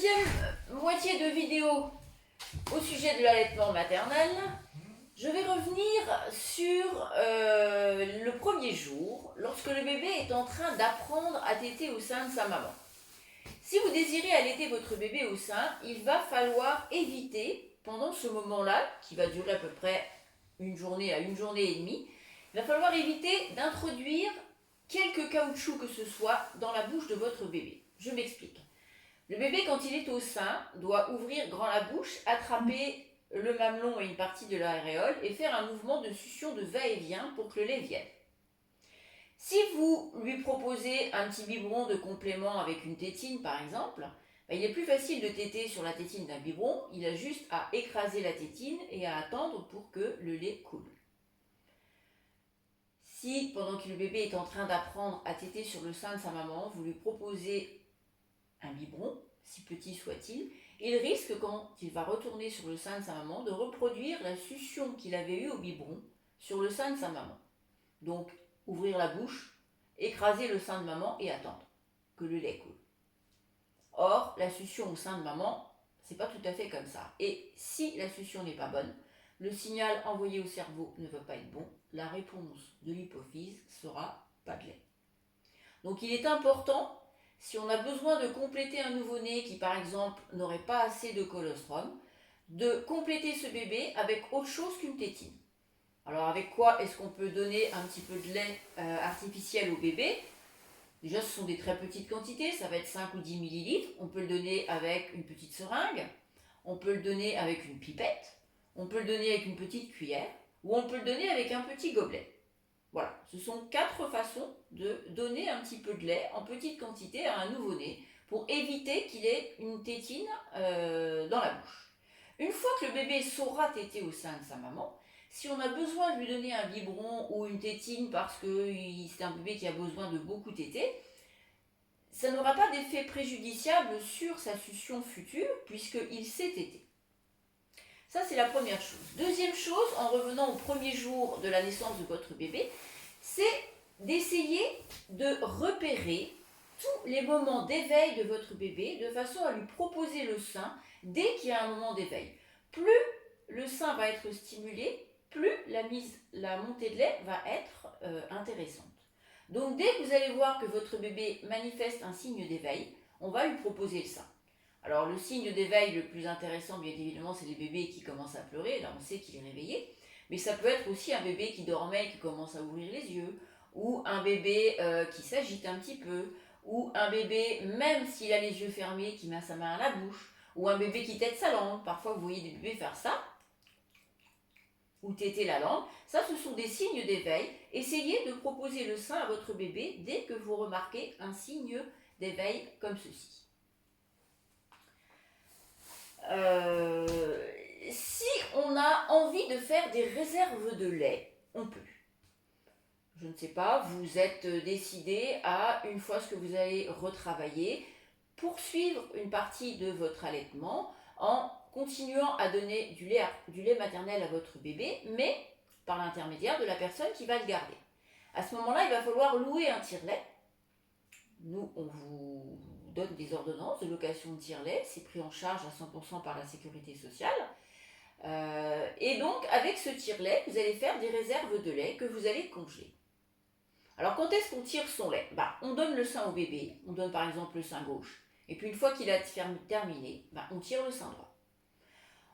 deuxième moitié de vidéo au sujet de l'allaitement maternel, je vais revenir sur le premier jour, lorsque le bébé est en train d'apprendre à téter au sein de sa maman. Si vous désirez allaiter votre bébé au sein, il va falloir éviter, pendant ce moment-là, qui va durer à peu près une journée à une journée et demie, il va falloir éviter d'introduire quelque caoutchouc que ce soit dans la bouche de votre bébé. Je m'explique. Le bébé, quand il est au sein, doit ouvrir grand la bouche, attraper le mamelon et une partie de l'aréole et faire un mouvement de succion de va-et-vient pour que le lait vienne. Si vous lui proposez un petit biberon de complément avec une tétine par exemple, il est plus facile de téter sur la tétine d'un biberon, il a juste à écraser la tétine et à attendre pour que le lait coule. Si pendant que le bébé est en train d'apprendre à téter sur le sein de sa maman, vous lui proposez un biberon, si petit soit-il, il risque, quand il va retourner sur le sein de sa maman, de reproduire la succion qu'il avait eue au biberon sur le sein de sa maman. Donc, ouvrir la bouche, écraser le sein de maman et attendre que le lait coule. Or, la succion au sein de maman, c'est pas tout à fait comme ça. Et si la succion n'est pas bonne, le signal envoyé au cerveau ne va pas être bon, la réponse de l'hypophyse sera pas de lait. Donc, il est important, si on a besoin de compléter un nouveau-né qui, par exemple, n'aurait pas assez de colostrum, de compléter ce bébé avec autre chose qu'une tétine. Alors, avec quoi est-ce qu'on peut donner un petit peu de lait artificiel au bébé? Déjà, ce sont des très petites quantités, ça va être 5 ou 10 millilitres. On peut le donner avec une petite seringue, on peut le donner avec une pipette, on peut le donner avec une petite cuillère, ou on peut le donner avec un petit gobelet. Voilà, ce sont 4 façons de donner un petit peu de lait en petite quantité à un nouveau-né pour éviter qu'il ait une tétine dans la bouche. Une fois que le bébé saura téter au sein de sa maman, si on a besoin de lui donner un biberon ou une tétine parce que c'est un bébé qui a besoin de beaucoup téter, ça n'aura pas d'effet préjudiciable sur sa succion future puisqu'il sait téter. Ça, c'est la première chose. Deuxième chose, en revenant au premier jour de la naissance de votre bébé, c'est d'essayer de repérer tous les moments d'éveil de votre bébé de façon à lui proposer le sein dès qu'il y a un moment d'éveil. Plus le sein va être stimulé, plus la montée de lait va être intéressante. Donc dès que vous allez voir que votre bébé manifeste un signe d'éveil, on va lui proposer le sein. Alors le signe d'éveil le plus intéressant, bien évidemment, c'est les bébés qui commencent à pleurer, là on sait qu'il est réveillé, mais ça peut être aussi un bébé qui dormait et qui commence à ouvrir les yeux, ou un bébé qui s'agite un petit peu, ou un bébé, même s'il a les yeux fermés, qui met sa main à la bouche, ou un bébé qui tète sa langue. Parfois vous voyez des bébés faire ça, ou téter la langue. Ça, ce sont des signes d'éveil. Essayez de proposer le sein à votre bébé dès que vous remarquez un signe d'éveil comme ceci. Si on a envie de faire des réserves de lait, on peut. Je ne sais pas, vous êtes décidé à, une fois ce que vous allez retravailler, poursuivre une partie de votre allaitement en continuant à donner du lait maternel à votre bébé, mais par l'intermédiaire de la personne qui va le garder. À ce moment-là, il va falloir louer un tire-lait. Nous, on vous donne des ordonnances de location de tire-lait, c'est pris en charge à 100% par la sécurité sociale. Et donc, avec ce tire-lait, vous allez faire des réserves de lait que vous allez congeler. Alors, quand est-ce qu'on tire son lait? On donne le sein au bébé, on donne par exemple le sein gauche, et puis une fois qu'il a terminé, on tire le sein droit.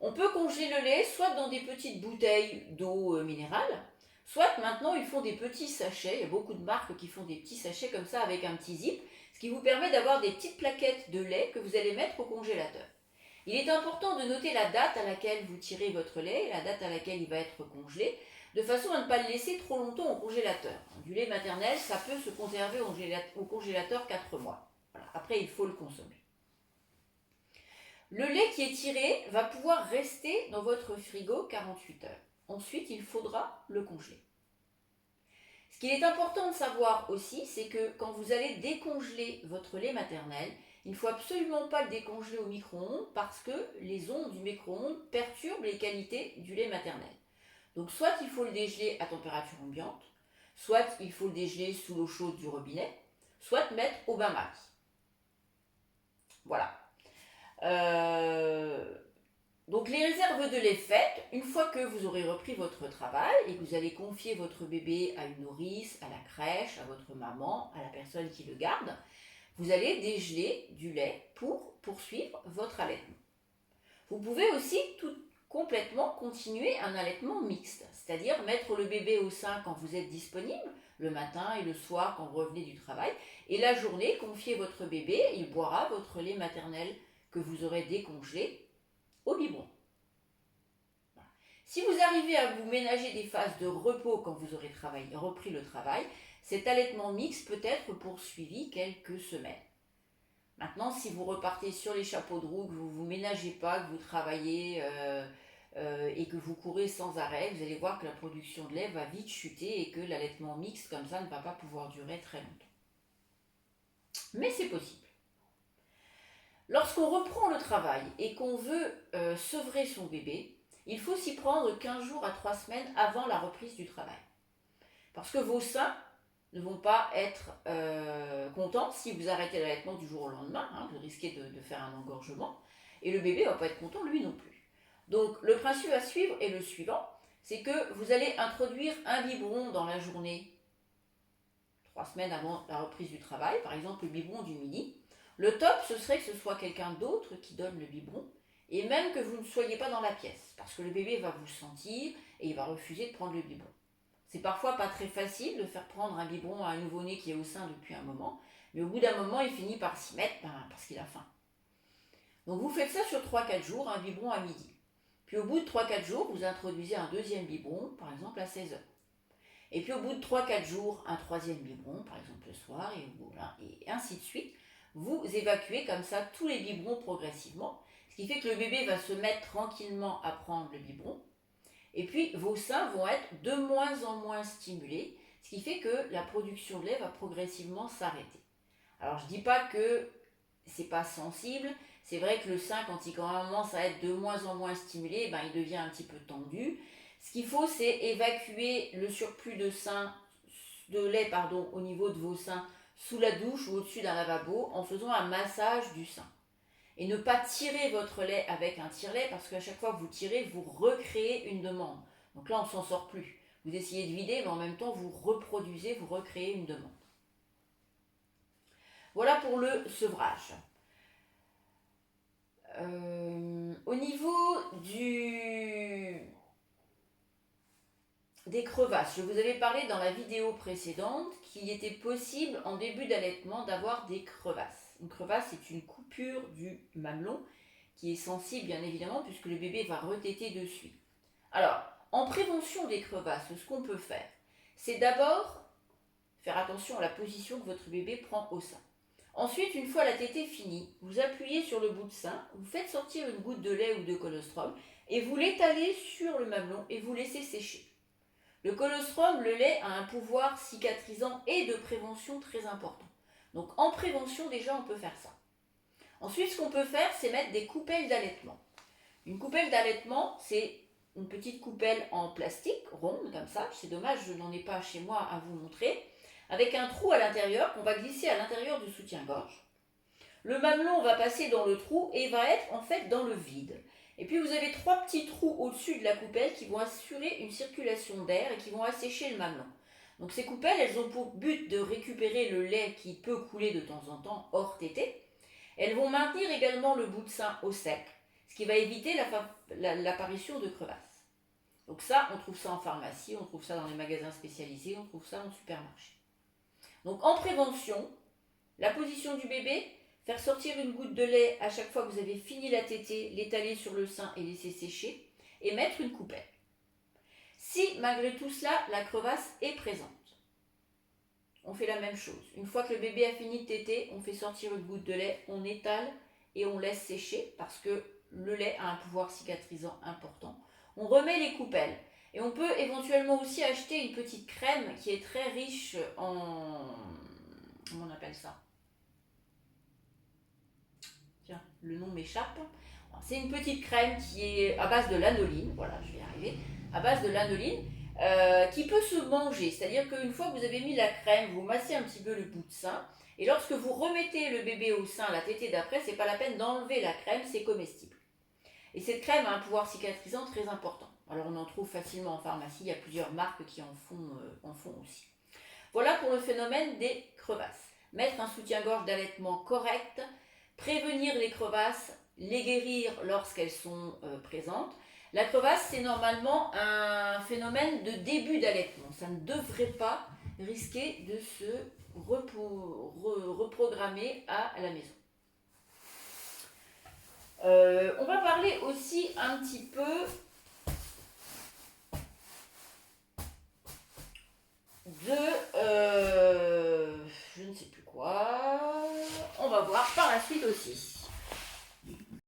On peut congeler le lait soit dans des petites bouteilles d'eau minérale, soit maintenant ils font des petits sachets, il y a beaucoup de marques qui font des petits sachets comme ça avec un petit zip, ce qui vous permet d'avoir des petites plaquettes de lait que vous allez mettre au congélateur. Il est important de noter la date à laquelle vous tirez votre lait et la date à laquelle il va être congelé, de façon à ne pas le laisser trop longtemps au congélateur. Du lait maternel, ça peut se conserver au congélateur 4 mois. Voilà. Après, il faut le consommer. Le lait qui est tiré va pouvoir rester dans votre frigo 48 heures. Ensuite, il faudra le congeler. Ce qu'il est important de savoir aussi, c'est que quand vous allez décongeler votre lait maternel, il ne faut absolument pas le décongeler au micro-ondes parce que les ondes du micro-ondes perturbent les qualités du lait maternel. Donc soit il faut le dégeler à température ambiante, soit il faut le dégeler sous l'eau chaude du robinet, soit mettre au bain-marie. Voilà. Donc les réserves de lait faites, une fois que vous aurez repris votre travail et que vous allez confier votre bébé à une nourrice, à la crèche, à votre maman, à la personne qui le garde, vous allez dégeler du lait pour poursuivre votre allaitement. Vous pouvez aussi complètement continuer un allaitement mixte, c'est-à-dire mettre le bébé au sein quand vous êtes disponible, le matin et le soir quand vous revenez du travail, et la journée, confiez votre bébé, il boira votre lait maternel que vous aurez décongelé au biberon. Voilà. Si vous arrivez à vous ménager des phases de repos quand vous aurez repris le travail, cet allaitement mixte peut être poursuivi quelques semaines. Maintenant, si vous repartez sur les chapeaux de roue, que vous ne vous ménagez pas, que vous travaillez et que vous courez sans arrêt, vous allez voir que la production de lait va vite chuter et que l'allaitement mixte comme ça ne va pas pouvoir durer très longtemps. Mais c'est possible. Lorsqu'on reprend le travail et qu'on veut sevrer son bébé, il faut s'y prendre 15 jours à 3 semaines avant la reprise du travail. Parce que vos seins ne vont pas être contents si vous arrêtez l'allaitement du jour au lendemain, hein, vous risquez de faire un engorgement, et le bébé ne va pas être content lui non plus. Donc le principe à suivre est le suivant, c'est que vous allez introduire un biberon dans la journée, 3 semaines avant la reprise du travail, par exemple le biberon du midi. Le top, ce serait que ce soit quelqu'un d'autre qui donne le biberon, et même que vous ne soyez pas dans la pièce, parce que le bébé va vous sentir et il va refuser de prendre le biberon. C'est parfois pas très facile de faire prendre un biberon à un nouveau-né qui est au sein depuis un moment, mais au bout d'un moment, il finit par s'y mettre parce qu'il a faim. Donc vous faites ça sur 3-4 jours, un biberon à midi. Puis au bout de 3-4 jours, vous introduisez un deuxième biberon, par exemple à 16 heures. Et puis au bout de 3-4 jours, un troisième biberon, par exemple le soir, et ainsi de suite. Vous évacuez comme ça tous les biberons progressivement, ce qui fait que le bébé va se mettre tranquillement à prendre le biberon. Et puis vos seins vont être de moins en moins stimulés, ce qui fait que la production de lait va progressivement s'arrêter. Alors je ne dis pas que c'est pas sensible, c'est vrai que le sein quand il commence à être de moins en moins stimulé, il devient un petit peu tendu. Ce qu'il faut, c'est évacuer le surplus de lait au niveau de vos seins sous la douche ou au-dessus d'un lavabo en faisant un massage du sein. Et ne pas tirer votre lait avec un tire-lait parce qu'à chaque fois que vous tirez, vous recréez une demande. Donc là, on ne s'en sort plus. Vous essayez de vider, mais en même temps, vous reproduisez, vous recréez une demande. Voilà pour le sevrage. Au niveau des crevasses, je vous avais parlé dans la vidéo précédente qu'il était possible en début d'allaitement d'avoir des crevasses. Une crevasse, c'est une coupure du mamelon qui est sensible bien évidemment puisque le bébé va retéter dessus. Alors, en prévention des crevasses, ce qu'on peut faire, c'est d'abord faire attention à la position que votre bébé prend au sein. Ensuite, une fois la tétée finie, vous appuyez sur le bout de sein, vous faites sortir une goutte de lait ou de colostrum et vous l'étalez sur le mamelon et vous laissez sécher. Le colostrum, le lait, a un pouvoir cicatrisant et de prévention très important. Donc en prévention, déjà, on peut faire ça. Ensuite, ce qu'on peut faire, c'est mettre des coupelles d'allaitement. Une coupelle d'allaitement, c'est une petite coupelle en plastique, ronde, comme ça. C'est dommage, je n'en ai pas chez moi à vous montrer. Avec un trou à l'intérieur qu'on va glisser à l'intérieur du soutien-gorge. Le mamelon va passer dans le trou et va être en fait dans le vide. Et puis vous avez 3 petits trous au-dessus de la coupelle qui vont assurer une circulation d'air et qui vont assécher le mamelon. Donc ces coupelles, elles ont pour but de récupérer le lait qui peut couler de temps en temps hors tétée. Elles vont maintenir également le bout de sein au sec, ce qui va éviter l'apparition de crevasses. Donc ça, on trouve ça en pharmacie, on trouve ça dans les magasins spécialisés, on trouve ça en supermarché. Donc en prévention, la position du bébé, faire sortir une goutte de lait à chaque fois que vous avez fini la tétée, l'étaler sur le sein et laisser sécher, et mettre une coupelle. Si malgré tout cela, la crevasse est présente, on fait la même chose. Une fois que le bébé a fini de téter, on fait sortir une goutte de lait, on étale et on laisse sécher parce que le lait a un pouvoir cicatrisant important. On remet les coupelles. Et on peut éventuellement aussi acheter une petite crème qui est très riche en... Comment on appelle ça? Tiens, le nom m'échappe. C'est une petite crème qui est à base de lanoline, voilà, je vais y arriver, à base de lanoline, qui peut se manger. C'est-à-dire qu'une fois que vous avez mis la crème, vous massez un petit peu le bout de sein, Et lorsque vous remettez le bébé au sein, la tétée d'après, c'est pas la peine d'enlever la crème, c'est comestible. Et cette crème a un pouvoir cicatrisant très important. Alors on en trouve facilement en pharmacie, il y a plusieurs marques qui en font aussi. Voilà pour le phénomène des crevasses. Mettre un soutien-gorge d'allaitement correct, prévenir les crevasses, les guérir lorsqu'elles sont présentes. La crevasse, c'est normalement un phénomène de début d'allaitement. Ça ne devrait pas risquer de se reprogrammer à la maison. On va parler aussi un petit peu de je ne sais plus quoi. On va voir par la suite aussi.